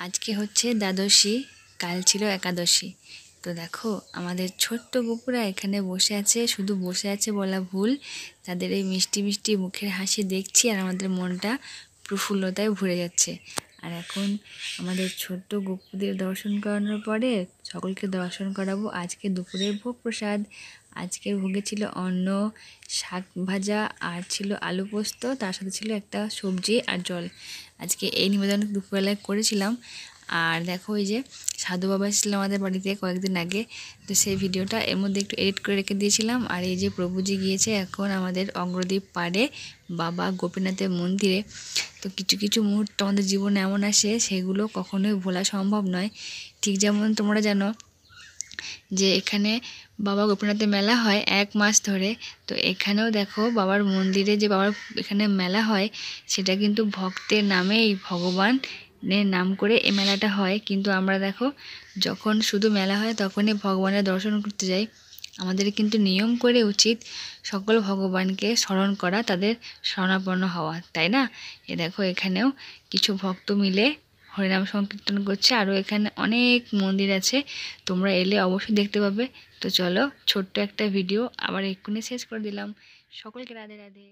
আজকে হচ্ছে দ্বাদশী, কাল ছিল একাদশী। তো দেখো আমাদের ছোট্ট গোপুরা এখানে বসে আছে, শুধু বসে আছে বলা ভুল, তাদের এই মিষ্টি মিষ্টি মুখের হাসি দেখছি আর আমাদের মনটা প্রফুল্লতায় ভরে যাচ্ছে। আর এখন আমাদের ছোট্ট গোপুদের দর্শন করানোর পরে সকলকে দর্শন করাবো আজকে দুপুরের ভোগ প্রসাদ। আজকের ভোগে ছিল অন্ন, শাক ভাজা আর ছিল আলু পোস্ত, তার সাথে ছিল একটা সবজি আর জল। আজকে এই নিবেদন দুপুরবেলায় করেছিলাম। আর দেখো এই যে সাধু বাবা এসেছিলো আমাদের বাড়িতে কয়েকদিন আগে, তো সেই ভিডিওটা এর মধ্যে একটু এডিট করে রেখে দিয়েছিলাম। আর এই যে প্রভুজি গিয়েছে এখন আমাদের অগ্রদ্বীপ পাড়ে বাবা গোপীনাথের মন্দিরে। তো কিছু কিছু মুহূর্ত আমাদের জীবনে এমন আসে সেগুলো কখনোই ভোলা সম্ভব নয়। ঠিক যেমন তোমরা জানো যে এখানে বাবা গোপীনাথের মেলা হয় 1 মাস ধরে। তো এখানেও দেখো বাবার মন্দিরে যে বাবার এখানে মেলা হয় সেটা কিন্তু ভক্তের নামে, এই ভগবানের নাম করে এই মেলাটা হয়। কিন্তু আমরা দেখো যখন শুধু মেলা হয় তখনই ভগবানের দর্শন করতে যাই। আমাদের কিন্তু নিয়ম করে উচিত সকল ভগবানকে স্মরণ করা, তাদের শরণাপন্ন হওয়া, তাই না? এ দেখো এখানেও কিছু ভক্ত মিলে হরিনাম সংকীর্তন করছে। আরও এখানে অনেক মন্দির আছে, তোমরা এলে অবশ্যই দেখতে পাবে। তো চলো, ছোট্ট একটা ভিডিও আবার এক্ষুনি শেষ করে দিলাম। সকলকে রাধে রাধে।